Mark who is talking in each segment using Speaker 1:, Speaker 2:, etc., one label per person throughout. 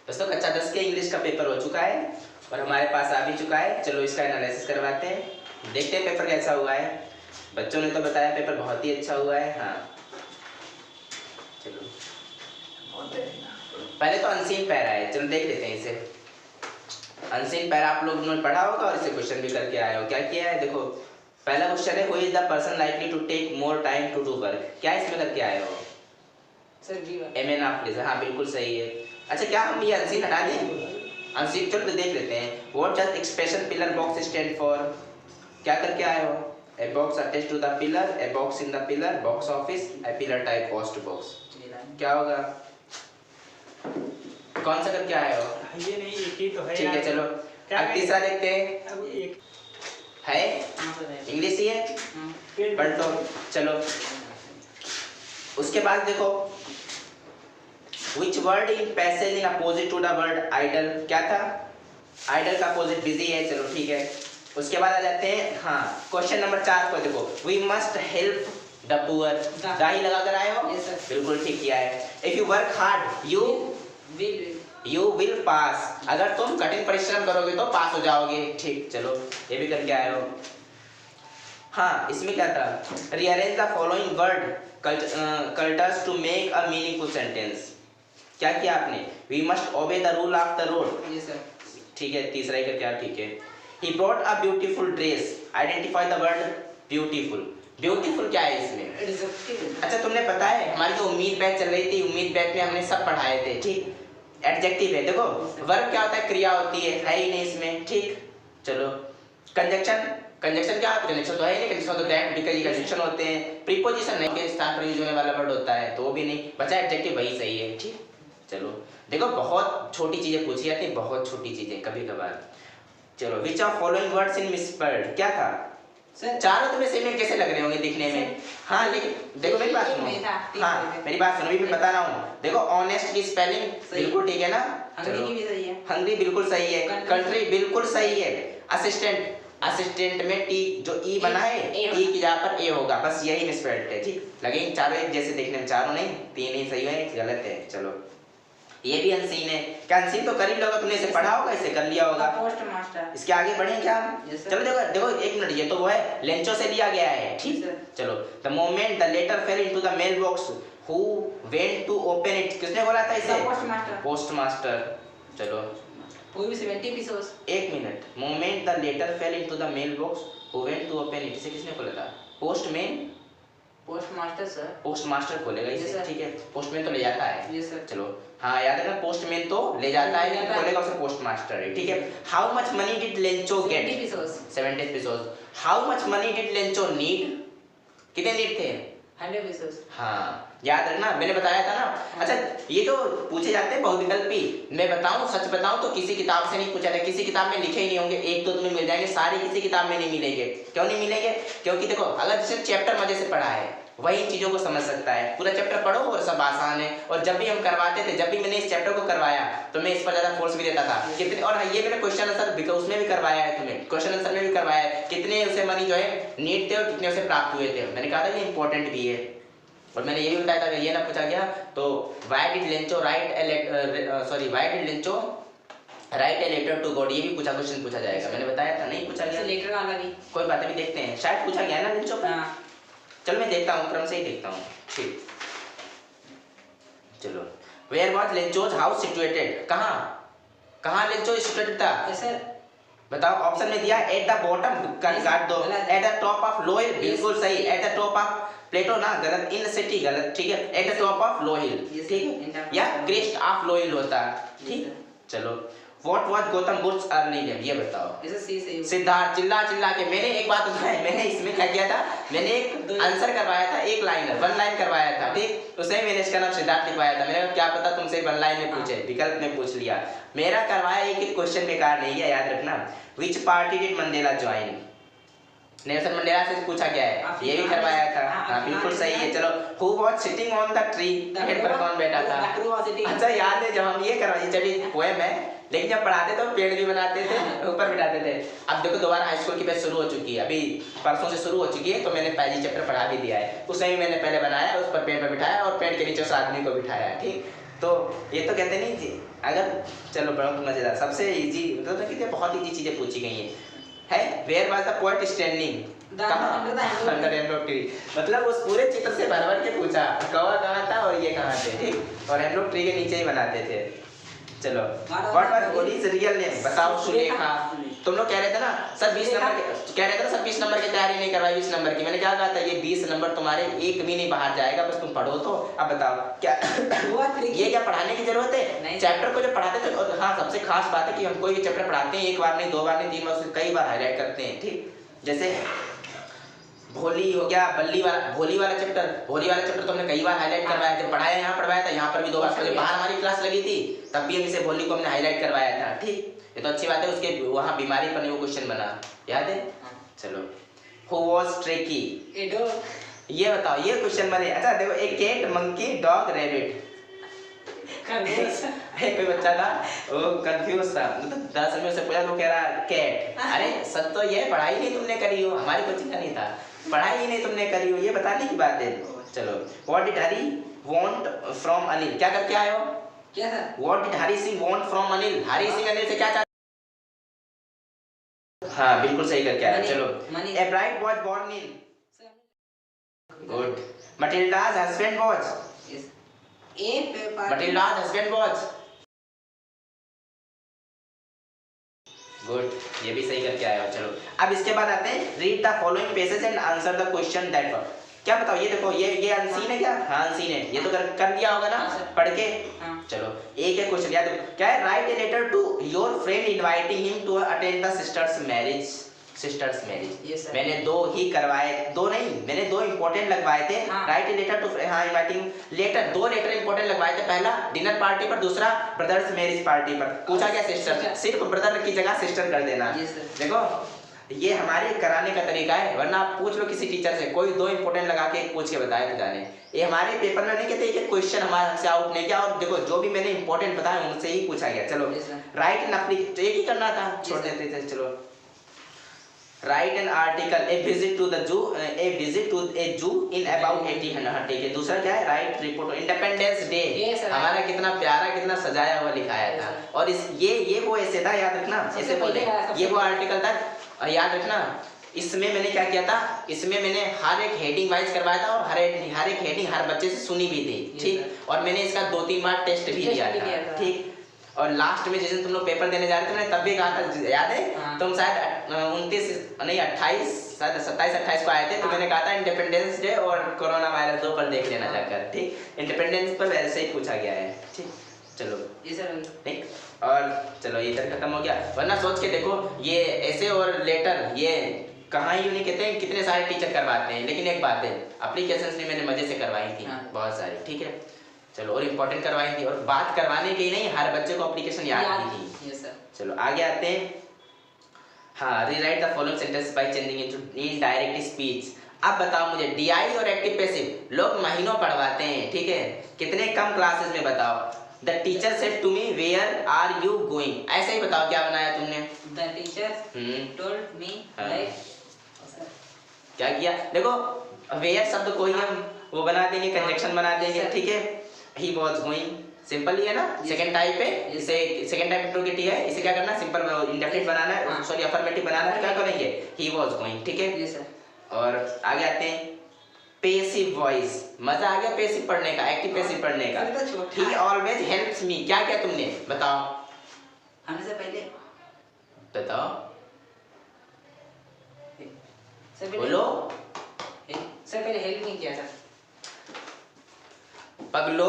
Speaker 1: दोस्तों कक्षा 10 के इंग्लिश का पेपर हो चुका है और हमारे पास आ भी चुका है। चलो इसका एनालिसिस करवाते हैं, देखते हैं पेपर कैसा हुआ है। बच्चों ने तो बताया पेपर बहुत ही अच्छा हुआ है। हाँ चलो पहले तो अनसीन पैरा है, चलो देख लेते हैं इसे। अनसीन पैरा आप लोगों ने पढ़ा होगा और इसे क्वेश्चन भी करके आए हो। क्या किया है देखो, पहला क्वेश्चन है who is the person likely to take more time to do work. क्या इसमें करके आए हो
Speaker 2: सर?
Speaker 1: MN of please. हाँ बिल्कुल सही है। अच्छा क्या हम ये अनसीन हटा दें? अनसीन चलो देख लेते हैं। What does expression pillar box stand for. क्या करके आए हो? A box attached to the pillar, a box in the pillar, box office, a pillar type post box. क्या होगा? कौन सा करके आए हो?
Speaker 2: ये नहीं, एक ही तो है।
Speaker 1: ठीक है चलो अब तीसरा देखते हैं।
Speaker 2: अब एक
Speaker 1: है इंग्लिश ही है, पढ़ लो चलो। उसके बाद देखो Which word in passage in opposite to the word idle। क्या था? idle का अपोजिट बिजी है, चलो ठीक है। उसके बाद आ जाते हैं हाँ क्वेश्चन नंबर 4 को देखो, we must help the poor। दाई लगा कर आए हो? बिल्कुल ठीक किया है। If you work hard you will pass। अगर तुम कठिन परिश्रम करोगे तो पास हो जाओगे। ठीक चलो ये भी करके आए हो। हाँ इसमें क्या था? rearrange the following word cultures to make a meaningful sentence। क्या किया आपने? We must obey the rule of the road।
Speaker 2: ये सर
Speaker 1: ठीक है तीसरा ही करके आप ठीक है। He brought a beautiful dress। Identify the word beautiful। Beautiful क्या है इसमें? अच्छा तुमने पता है हमारी जो उम्मीद बैच चल रही थी, उम्मीद बैच में हमने सब पढ़ाए थे। ठीक एडजेक्टिव है देखो, वर्ब क्या होता है? क्रिया होती है ही नहीं इसमें। ठीक चलो कंजक्शन, कंजक्शन क्या? कंजक्शन तो है ही नहीं, कंजक्शन तो दैट बिकॉज़ ये कंजक्शन होते हैं। प्रीपोजिशन नहीं के स्थान पर यूज होने वाला वर्ड होता है तो वो भी नहीं बचा, एडजेक्टिव वही सही है। ठीक चलो देखो बहुत छोटी चीजें पूछी जाती हैं, बहुत छोटी चीजें कभी कभार। चलो which of following words in misspelled. क्या था
Speaker 2: सर?
Speaker 1: चारों तुम्हें सेम कैसे लग रहे होंगे दिखने में? हाँ लेकिन देखो मेरी बात सुनो, हाँ मेरी बात सुनो, भी मैं बता रहा हूँ। देखो ऑनेस्ट की स्पेलिंग बिल्कुल ठीक है ना?
Speaker 2: हंगरी की भी सही है।
Speaker 1: हंगरी बिल्कुल सही है, कंट्री बिल्कुल सही है। असिस्टेंट, असिस्टेंट में टी जो ई बना है, ई की जगह पर ए होगा, बस यही मिसस्पेल्ड है। ठीक लगेंगे चारों एक जैसे दिखने में, चारों नहीं तीन ही सही है, गलत है। चलो ये भी अनसीन है। क्या अनसीन तो कर ही लोगे, तुमने इसे पढ़ा होगा, इसे कर लिया होगा।
Speaker 2: Post master.
Speaker 1: इसके आगे बढ़े क्या हम? चलो देखो देखो एक मिनट, ये तो वो है लेंचो से लिया गया है। ठीक चलो the moment the letter fell into the mail box who went to open it. किसने बोला था इसे?
Speaker 2: Post master.
Speaker 1: Post master. चलो
Speaker 2: वो भी 70 पीसेस।
Speaker 1: एक minute, moment the letter fell into the mail box who went to open it, इसे किसने बोला था? Postman.
Speaker 2: Post master sir.
Speaker 1: Post master खोलेगा इसे। ठीक है पोस्टमैन तो ले जाता है।
Speaker 2: Yes sir.
Speaker 1: चलो हाँ याद रखना, पोस्टमैन तो ले जाता है लेकिन खोलेगा उसे पोस्ट मास्टर है। ठीक है how much money did Lencho get? 70 pesos। How much money did Lencho need? कितने नीड थे?
Speaker 2: 100 पीसेस।
Speaker 1: हाँ याद रखना, मैंने बताया था ना। अच्छा ये जो पूछे जाते हैं बहुविकल्पी, मैं बताऊं सच बताऊं तो किसी किताब से नहीं पूछा था, किसी किताब में लिखे ही नहीं होंगे। एक तो तुम्हें मिल जाएंगे, सारे किसी किताब में नहीं मिलेंगे। क्यों नहीं मिलेंगे? क्योंकि देखो अगर जिसने चैप्टर मजे से पढ़ा है वही इन चीजों को समझ सकता है। पूरा चैप्टर पढ़ो और सब आसान है। और जब भी हम करवाते थे, जब भी मैंने इस चैप्टर को करवाया तो मैं इस पर ज्यादा फोर्स भी देता था कितने, और ये मैंने क्वेश्चन आंसर उसमें भी करवाया है, तुम्हें क्वेश्चन आंसर में भी करवाया है, कितने उसे मनी जो है नीड थे और कितने उसे प्राप्त हुए थे। मैंने कहा था ये इंपॉर्टेंट भी है। और मैंने ये भी बताया था ये ना पूछा गया तो why did Lencho write why did Lencho write a letter to God, ये भी पूछा क्वेश्चन पूछा जाएगा। मैंने बताया था नहीं पूछा गया
Speaker 2: लेटर का अलग ही
Speaker 1: कोई बात भी देखते हैं, शायद पूछा गया ना लेंचो पर।
Speaker 2: हाँ
Speaker 1: चलो मैं देखता हूँ, क्रम से ही देखता हूँ। ठीक चलो where was Lencho's house situated? कहाँ लेंचो सिचुएटेड था?
Speaker 2: सर
Speaker 1: बताओ ऑप्शन में दिया एट द बॉटम का काट दो, at the top of low hill बिल्कुल सही, at the top of plateau ना गलत, इन सिटी गलत। ठीक है at the top of low hill ठीक है, या क्रेस्ट ऑफ लो हिल होता है। ठीक चलो what was Gautam Buddha early name? ये बताओ।
Speaker 2: ऐसा सी सही
Speaker 1: सिद्धार्थ। चिल्ला चिल्ला के मैंने एक बात बताई, मैंने इसमें क्या किया था, मैंने एक आंसर करवाया था, एक लाइनर वन लाइन करवाया था। ठीक उसे मैंने इसका नाम सिद्धार्थ लिखवाया था। मैंने कहा क्या पता तुमसे वन लाइन में पूछे, विकल्प में पूछ लिया। मेरा करवाया एक क्वेश्चन बेकार नहीं है, याद रखना। विच party did Mandela join? Nelson Mandela से पूछा गया है, ये भी करवाया था। हाँ बिल्कुल सही है। चलो who was sitting on the tree? पेड़ पर कौन बैठा था? अच्छा याद है जब हम ये करवाइए, चलिए पोएम है लेकिन जब पढ़ाते तो पेड़ भी बनाते थे, ऊपर बिठाते थे। अब देखो दोबारा हाई स्कूल की बैच शुरू हो चुकी है, अभी परसों से शुरू हो चुकी है, तो मैंने पहली चैप्टर पढ़ा भी दिया है। उसमें भी मैंने पहले बनाया, उस पर पेड़ पर बिठाया और पेड़ के नीचे उस आदमी को बिठाया। ठीक तो ये तो कहते नहीं जी, अगर चलो बहुत मजेदार, सबसे इजी मतलब कि बहुत इजी चीजें पूछी गई है where was the poet standing under hemlock tree, मतलब उस पूरे चित्र से भर भर के पूछा कौवा कहाँ था और ये कहाँ थे, ठीक, और हेमलॉक ट्री के नीचे ही बनाते थे। चलो what was Holis real name, बताओ सुलेखा। तुम लोग कह रहे थे ना सर 20 नंबर के, कह रहे थे ना सर 20 नंबर की तैयारी नहीं करवाई 20 नंबर की, मैंने क्या कहा था ये 20 नंबर तुम्हारे एक भी नहीं बाहर जाएगा, बस तुम पढ़ो तो। अब बताओ क्या ये क्या पढ़ाने की जरूरत है, चैप्टर को जो पढ़ाते थे, और हाँ सबसे खास बात है कि हम कोई भी चैप्टर पढ़ाते हैं एक बार नहीं, दो बार नहीं, तीन बार, कई बार हाईलाइट करते हैं, ठीक। जैसे भोली हो गया, बल्ली वाला, भोली वाला चैप्टर तो हमने कई बार हाईलाइट करवाया, जब पढ़ाया यहाँ पढ़वाया था, यहाँ पर भी 2 बार, जब बाहर हमारी क्लास लगी थी तब भी हम इसे भोली को हमने हाईलाइट करवाया था, ठीक। ये तो अच्छी बात है, उसके वहाँ बीमारी पर नहीं वो क्वेश्चन बना, याद है। चलो हु वाज ट्रिकी, ये बताओ ये क्वेश्चन बने। अच्छा देखो, एक कैट, मंकी, डॉग, रैबिट, कोई बच्चा था वो कंफ्यूज था, मतलब दरअसल में उससे पूछा तो कह रहा कैट। अरे सच तो ये पढ़ाई नहीं तुमने करी हो, हमारी कोचिंग का नहीं था, पढ़ाई ही नहीं तुमने करी हो, ये बताने की बात है। चलो what did Hari want from Anil, क्या करके आए हो,
Speaker 2: क्या था,
Speaker 1: what did Hari Singh want from Anil, Hari Singh Anil से क्या चाहते, हाँ बिल्कुल सही करके आए। चलो a bright was born in, good, Matilda's husband was, Matilda's husband was, good, ये भी सही करके आए हो। चलो अब इसके बाद आते हैं read the following pages and answer the question that were, क्या बताओ ये देखो ये अनसीन है क्या, हाँ अनसीन है, ये तो कर दिया होगा ना पढ़ के। चलो एक है क्वेश्चन, याद क्या है, write a letter to your friend inviting him to attend the sister's marriage, मैंने 2 ही करवाए, 2 नहीं मैंने 2 इंपॉर्टेंट लगवाए थे, राइट ए लेटर टू, हाँ इनवाइटिंग लेटर, 2 लेटर इंपॉर्टेंट लगवाए थे, पहला डिनर पार्टी पर, दूसरा ब्रदर्स मैरिज पार्टी पर। पूछा क्या सिस्टर, सिर्फ ब्रदर की जगह सिस्टर कर देना। देखो ये हमारे कराने का तरीका है, वरना आप पूछ लो किसी टीचर से, कोई 2 इंपॉर्टेंट लगा के पूछ के बताए तो जाने, ये हमारे पेपर में नहीं कहते कि क्वेश्चन हमारे से आउट नहीं किया, और देखो जो भी मैंने इंपॉर्टेंट बताया उनसे ही पूछा गया। चलो राइट एन एप्लीकेशन, एक ही करना था, छोड़ देते थे। चलो write an article, a visit to the zoo, a visit to ए जू इन अबाउट 1800, ठीक है। दूसरा क्या है, राइट रिपोर्ट इंडिपेंडेंस डे, हमारा कितना प्यारा कितना सजाया हुआ लिखाया था, और इस ये वो ऐसे था, याद रखना ऐसे बोले, ये वो आर्टिकल था, याद रखना। इसमें मैंने क्या किया था, इसमें मैंने हर एक हेडिंग वाइज करवाया था, और हर एक हेडिंग हर बच्चे से सुनी भी थी, ठीक, और मैंने इसका 2-3 बार टेस्ट भी दिया था, ठीक। और लास्ट में जिस दिन तुम लोग पेपर देने जा रहे थे मैंने तब भी कहा था, याद है, तुम शायद 29 नहीं 28 शायद 27-28 को आए थे, तो मैंने कहा था इंडिपेंडेंस डे और कोरोना वायरस 2 पर देख लेना जाकर, ठीक। इंडिपेंडेंस पर वैसे ही पूछा गया है, ठीक। चलो ठीक, और चलो इधर खत्म हो गया, वरना सोच के देखो ये ऐसे और लेटर ये कहाँ ही नहीं कहते हैं, कितने सारे टीचर करवाते हैं, लेकिन एक बात है एप्लीकेशंस ने मैंने मजे से करवाई थी बहुत सारी, ठीक है। चलो और इम्पोर्टेंट करवाई थी, और बात करवाने की नहीं, हर बच्चे को एप्लीकेशन याद नहीं थी। Yes sir. चलो आगे आते हैं, हाँ rewrite the following sentence by changing into indirect speech. अब बताओ मुझे डीआई और एक्टिव पैसिव लोग महीनों पढ़वाते हैं, ठीक है, कितने कम क्लासेस में बताओ। The teacher said to me where are you going, ऐसे ही बताओ क्या बनाया तुमने।
Speaker 2: The teacher told me like,
Speaker 1: क्या किया, देखो वेयर शब्द को ही हम वो बना देंगे, कंजक्शन बना देंगे, ठीक है। ही वाज गोइंग, सिंपल ही है ना, सेकंड टाइप है, इसे सेकंड टाइप इंट्रोगेटिव है, इसे क्या करना है, सिंपल इंडेफिनिट बनाना है, सॉरी अफर्मेटिव बनाना है, क्या करेंगे, ही वाज गोइंग, ठीक है।
Speaker 2: Yes sir. और
Speaker 1: आगे आते हैं पैसिव वॉइस, मजा आ गया पैसिव पढ़ने का, एक्टिव पैसिव पढ़ने का। ही ऑलवेज हेल्प्स मी, क्या क्या तुमने बताओ,
Speaker 2: आने से पहले
Speaker 1: बताओ, बोलो
Speaker 2: सर, पहले हेल्प नहीं किया था।
Speaker 1: पगलो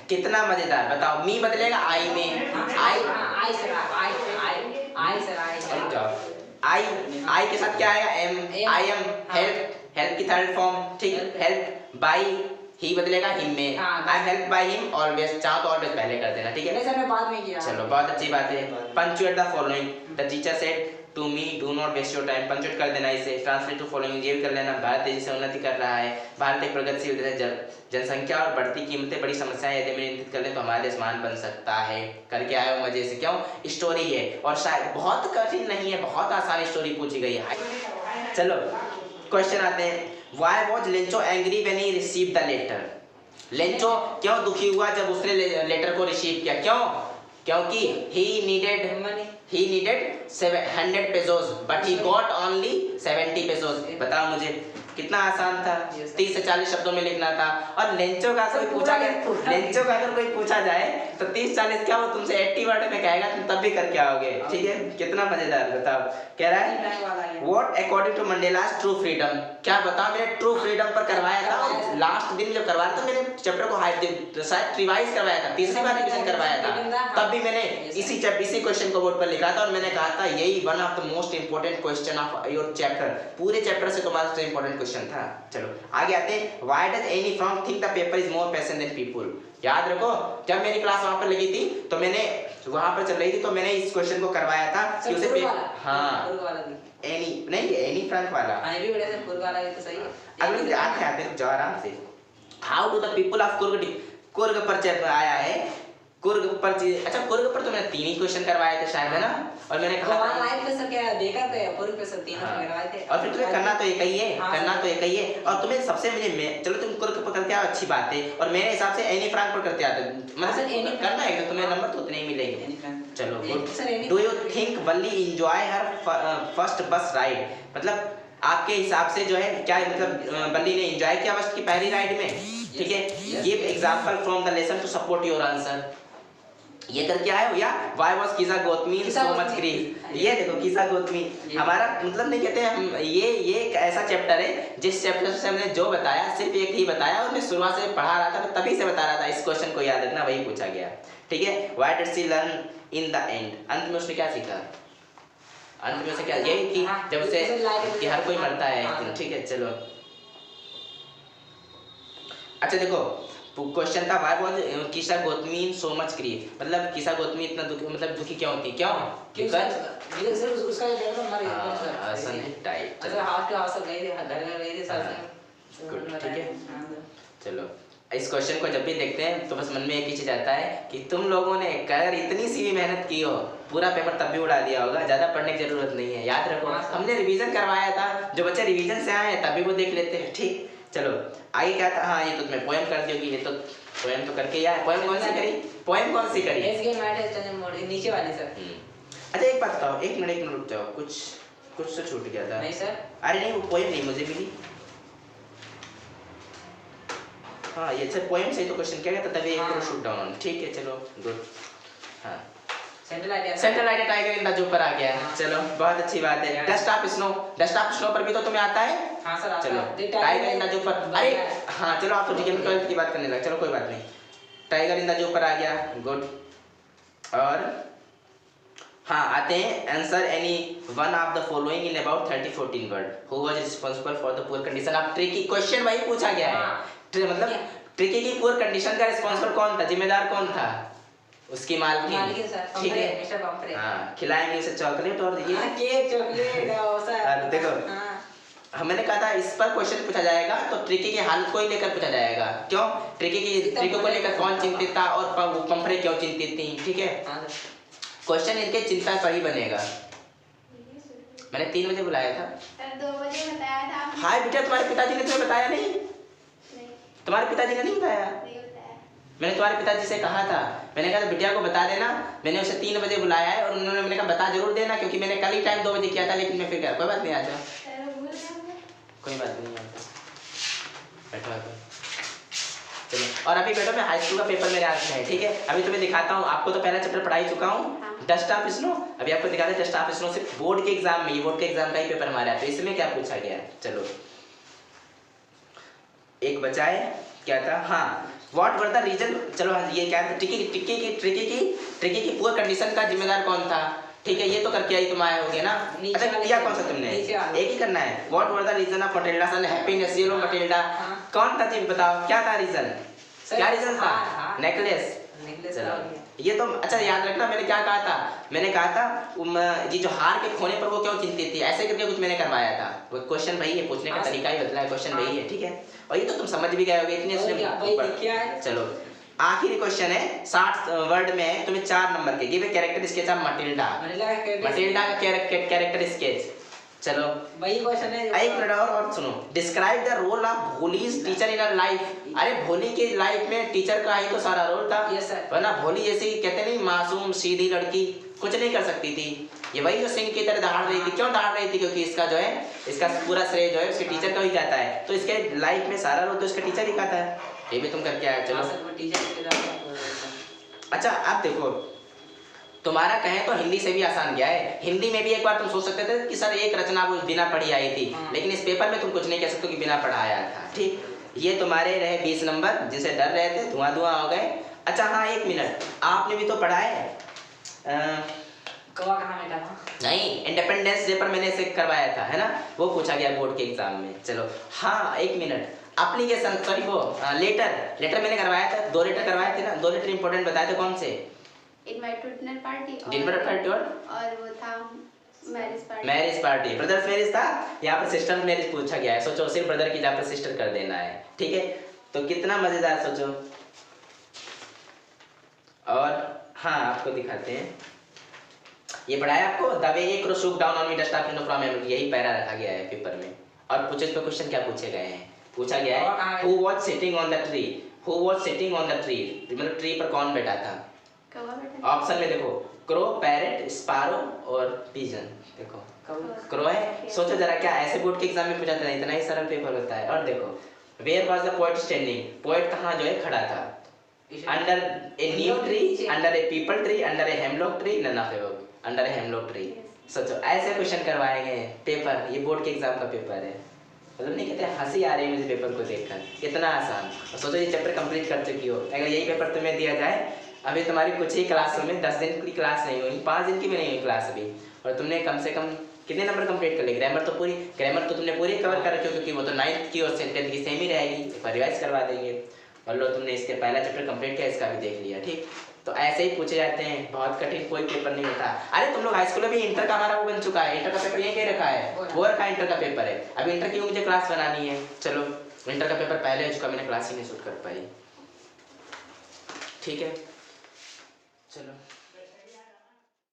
Speaker 1: कितना मजेदार, बताओ मी बदलेगा आई में,
Speaker 2: आई सर,
Speaker 1: आई के साथ क्या आएगा, एम, आई एम, हेल्प की थर्ड फॉर्म, ठीक, हेल्प बाई, ही बदलेगा हिम में, I am help by him always, चाहो तो ऑलवेज पहले कर देना, ठीक है।
Speaker 2: नहीं सर, मैं बाद में किया।
Speaker 1: चलो बहुत अच्छी बात है। Punctuate the following, the teacher said to me do not waste your time, punctuate कर देना इसे। ट्रांसलेट टू फॉलोइंग, ये भी कर लेना। भारत तेजी से उन्नति कर रहा है, भारत एक प्रगतिशील देश है, जनसंख्या और बढ़ती कीमतें बड़ी समस्याएं, यदि नियंत्रित कर ले तो हमारा देश महान बन सकता है। करके आए हो मजे से, क्यों, स्टोरी है और शायद बहुत कठिन नहीं है, बहुत आसान स्टोरी पूछी गई है। चलो क्वेश्चन आते हैं, why was Lencho angry when he received the letter, Lencho क्यों दुखी हुआ जब उसने लेटर को रिसीव किया? क्यों? क्योंकि he needed 700 pesos but he got only 70 pesos। बताओ मुझे कितना आसान था, 30 से 40 शब्दों में लिखना था। और लेंचो का कोई पूछा गया, लेंचो का अगर कोई पूछा जाए तो 30-40 क्या वो तुमसे 80 वर्ड में कहेगा, तुम तब भी करके आओगे। ठीक है, कितना मजेदार। बताओ, कह रहा है what according to Mandela's true freedom. क्या बताओ, मैंने ट्रू फ्रीडम पर करवाया था और लास्ट दिन जब करवाया था मैंने चैप्टर को शायद रिवाइज करवाया था, तीसरी बार रिवीजन करवाया था, तब भी मैंने इसी क्वेश्चन को बोर्ड पर लिखा था और मैंने कहा था यही one of the most important question of your chapter. पूरे चैप्टर से तुम्हारा सबसे इंपोर्टेंट क्वेश्चन था। चलो आगे आते हैं। Why does Anne Frank think the paper is more patient than people. याद रखो, जब मेरी क्लास वहां पर लगी थी तो मैंने वहां पर चल रही थी तो मैंने इस क्वेश्चन को करवाया था कि उसे हाँ एनी नहीं, एनी फ्रैंक वाला
Speaker 2: भी बड़े से कुर्ग वाला भी तो सही है।
Speaker 1: अगले आते जाओ आराम से। How do the people of Coorg पर आया है, कुर्ग पर। अच्छा, कुर्ग पर तो मैंने 3 ही क्वेश्चन करवाए थे शायद, है ना? और मैंने कहा
Speaker 2: था लाइव पे सर क्या देखा थे, कुर्ग पे सर 3 करवाए थे।
Speaker 1: और फिर तुम्हें करना तो एक ही है, करना तो एक ही है। और तुम्हें सबसे चलो तुम कुर्ग पर करते आओ, अच्छी बात है। और मेरे हिसाब से एनी फ्रैंक पर करते आते, मतलब करना है तो तुम्हें नंबर तो उतने ही मिलेंगे। चलो गुड। डू यू थिंक बल्ली एंजॉय हर फर्स्ट बस राइड। मतलब आपके हिसाब से जो है क्या, मतलब बल्ली ने एंजॉय किया बस की पहली राइड में? ठीक है, give example from the lesson to support your answer. ये करके आए हो या व्हाई वाज किसा गोतमी सो मच ग्रीफ। ये देखो किसा गोतमी हमारा मतलब नहीं कहते हम, ये एक ऐसा चैप्टर है जिस चैप्टर से हमने जो बताया सिर्फ एक ही बताया और मैं शुरुआत से पढ़ा रहा था, मैं तभी से बता रहा था। इस क्वेश्चन को याद रखना, वही पूछा गया। ठीक है, what did she learn in the end. अंत में उसने क्या सीखा? अंत में उसे क्या, यही कि जब उसे कि हर कोई मरता है एक दिन। ठीक है, चलो अच्छा देखो क्वेश्चन था व्हाई वाज किसा गोतमी सो मच ग्रीफ। मतलब किसा गोतमी इतना दुखी, मतलब दुखी क्यों थी? क्यों?
Speaker 2: बिकॉज़ उसका देखो मर गया
Speaker 1: आसन टाइट।
Speaker 2: अच्छा हाथ के हाथ गए थे, घर गए थे साथ में।
Speaker 1: गुड, ठीक है। चलो इस क्वेश्चन को जब भी देखते हैं तो बस मन में एक ही चीज आता है कि तुम लोगों ने अगर इतनी सी भी मेहनत की हो, पूरा पेपर तब भी उड़ा दिया होगा। ज्यादा पढ़ने की जरूरत नहीं है। याद रखो, हमने रिवीजन करवाया था, जो बच्चे रिवीजन से आए हैं तभी वो देख लेते हैं। ठीक, चलो आगे क्या था? हाँ, ये तो तुम्हें पोएम कर दियोगी, ये तो पोएम तो करके ही आए। पोएम कौन सी करी? पोएम कौन सी करी?
Speaker 2: एस गेम मैट है नीचे वाली सर।
Speaker 1: अच्छा एक बात बताओ, एक मिनट रुक जाओ, कुछ तो छूट गया था।
Speaker 2: नहीं सर,
Speaker 1: अरे नहीं, वो पोएम नहीं मुझे मिली। हाँ ये अच्छा पोएम से ही तो क्वेश्चन किया गया था, तभी एक करो शूट डाउन। ठीक है, चलो गुड। हाँ, central idea tiger in the zoo पर आ गया। चलो बहुत अच्छी बात है। Dust of snow, dust of snow पर भी तो तुम्हें आता है।
Speaker 2: हाँ सर,
Speaker 1: चलो टाइगर इन द जू पर, अरे हाँ चलो आप तो ठीक है, 12th की बात करने लगा। चलो कोई बात नहीं, टाइगर इन द जू पर आ गया। गुड। और हाँ आते हैं, answer any one of the following in about 30-14 word. Who was responsible for the poor condition of tricky. Question वही पूछा गया है, मतलब ट्रिकी की पुअर कंडीशन का रिस्पांसिबल कौन था, जिम्मेदार कौन था? उसकी मालकिन। ठीक है, हाँ खिलाएंगे उसे चॉकलेट और ये
Speaker 2: केक चॉकलेट।
Speaker 1: देखो मैंने कहा था इस पर क्वेश्चन पूछा जाएगा तो ट्रिकी की हालत को ही लेकर पूछा जाएगा। क्यों? ट्रिकी को लेकर कौन चिंतित था और पंपरे क्यों चिंतित थी। ठीक है, क्वेश्चन इनके चिंता पर ही बनेगा। मैंने 3 बजे बुलाया था,
Speaker 3: 2 बजे बताया था।
Speaker 1: हाय बेटा, तुम्हारे पिताजी ने तुम्हें बताया नहीं? तुम्हारे पिताजी ने नहीं बताया? मैंने तुम्हारे पिताजी से कहा था, मैंने कहा था बिटिया को बता देना। मैंने उसे 3 बजे बुलाया है और उन्होंने मैंने कहा बता जरूर देना, क्योंकि मैंने कल ही टाइम 2 बजे किया था, लेकिन मैं फिर क्या, कोई बात नहीं, आ जाओ, कोई बात नहीं, बैठो। चलो और अभी बैठो, मैं हाई स्कूल का पेपर मेरे हाथ में है। ठीक है, अभी तुम्हें दिखाता हूँ, आपको तो पहला चैप्टर पढ़ा ही चुका हूँ, डस्ट ऑफ स्नो। अभी आपको दिखाते हैं डस्ट ऑफ स्नो सिर्फ बोर्ड के एग्जाम में, ये बोर्ड के एग्जाम का ही पेपर हमारा है, तो इसमें क्या पूछा गया है। चलो एक बचा है, क्या था? हाँ, व्हाट वर द रीजन। चलो हाँ, ये क्या था? ट्रिकी की पुअर कंडीशन का जिम्मेदार कौन था। ठीक है, ये तो करके आई तुम आए होगे ना। अच्छा किया कौन सा तुमने? एक ही करना है। What were the reason of Matilda's unhappiness. ये लो मटिल्डा कौन था, तुम बताओ क्या था रीजन? क्या रीजन था? नेकलेस। ये तो अच्छा याद रखना, मैंने क्या कहा था? मैंने कहा था ये जो हार के खोने पर वो क्यों चिंतित थी, ऐसे करके कुछ मैंने करवाया था। वो क्वेश्चन वही है, पूछने का तरीका ही बदला है, क्वेश्चन वही है। ठीक है, और ये तो तुम समझ भी गए होगे इतने उसने। चलो आखिरी क्वेश्चन है, 60 वर्ड में, तुम्हें 4 नंबर के। Give a character sketch of Matilda. Matilda का कैरेक्टर स्केच। चलो
Speaker 2: वही क्वेश्चन है।
Speaker 1: एक मिनट और सुनो। Describe the role of Bholi's teacher in her life. अरे भोली की लाइफ में टीचर का ही तो सारा रोल था।
Speaker 2: Yes, sir.
Speaker 1: वरना भोली जैसी कहते नहीं मासूम सीधी लड़की कुछ नहीं कर सकती थी। ये वही जो सिंह की तरह दहाड़ रही थी। क्यों दहाड़ रही थी? क्योंकि इसका जो है, इसका पूरा श्रेय जो है उसके टीचर का ही जाता है। तो इसके लाइफ में सारा रोल तो इसका टीचर ही खाता है। ये भी तुम करके आए। चलो अच्छा आप देखो, तुम्हारा कहें तो हिंदी से भी आसान गया है। हिंदी में भी एक बार तुम सोच सकते थे कि सर एक रचना वो बिना पढ़ी आई थी, लेकिन इस पेपर में तुम कुछ नहीं कह सकते कि बिना पढ़ा आया था। ठीक, ये तुम्हारे रहे 20 नंबर जिसे डर रहे थे, धुआं धुआं हो गए। अच्छा हाँ, एक मिनट, आपने भी तो पढ़ा है
Speaker 2: कौवा कहाँ बैठा था?
Speaker 1: नहीं, इंडिपेंडेंस डे पर मैंने इसे करवाया था, है ना, वो पूछा गया बोर्ड के एग्जाम में। चलो हाँ, एक मिनट, एप्लीकेशन सॉरी वो लेटर मैंने करवाया था, 2 लेटर करवाए थे ना। 2 लेटर इंपॉर्टेंट बताए थे, कौन से?
Speaker 3: Invite to dinner party
Speaker 1: dinner party
Speaker 3: और वो था
Speaker 1: मैरिज पार्टी। ब्रदर्स मैरिज था, यहाँ पर सिस्टर मैरिज पूछा गया है। सोचो सिर्फ ब्रदर की जगह पर सिस्टर कर देना है। ठीक है, तो कितना मजेदार सोचो। और हाँ, आपको दिखाते हैं, ये पढ़ाया आपको, the way A crow shook down on me dust of from memory, यही पैरा रखा गया है पेपर में। और पूछे तो क्वेश्चन क्या पूछे गए हैं? पूछा गया है who was sitting on the tree, who was sitting on the tree, मतलब ट्री पर कौन बैठा था? ऑप्शन में देखो, क्रो, पैरेट, स्पारो और पिजन। देखो क्रो है। सोचो जरा, क्या ऐसे बोर्ड के एग्जाम में पूछा था? इतना ही सरल पेपर होता है। और देखो, where was the poet standing, poet कहाँ जो है खड़ा था? Under a neem tree, under a peepal tree, under a hemlock tree, none of above, under a hemlock tree. सोचो ऐसे क्वेश्चन करवाए गए पेपर, ये बोर्ड के एग्जाम का पेपर है। मतलब नहीं कहते, हंसी आ रही है मुझे पेपर को देखकर, इतना आसान। और सोचो ये चैप्टर कंप्लीट कर चुकी हो। अगर यही पेपर तुम्हें दिया जाए, अभी तुम्हारी कुछ ही क्लास में 10 दिन की क्लास नहीं हुई, 5 दिन की भी नहीं हुई क्लास अभी, और तुमने कम से कम कितने नंबर कंप्लीट कर लिए? ग्रामर तो तुमने पूरी कवर कर रखी हो, क्योंकि वो तो 9th की और 10th की सेम ही रहेगी, एक बार रिवाइज करवा देंगे। और लो, तुमने इसके पहला चैप्टर कंप्लीट किया, इसका भी देख लिया। ठीक, तो ऐसे ही पूछे जाते हैं, बहुत कठिन कोई पेपर नहीं होता। अरे तुम लोग हाई स्कूल में भी इंटर का हमारा वो बन चुका है, इंटर का पेपर यही रखा है, वो रखा इंटर का पेपर है। अभी इंटर की मुझे क्लास बनानी है। चलो, इंटर का पेपर पहले हो चुका, मैंने क्लास ही नहीं शूट कर पाई। ठीक है, चलो।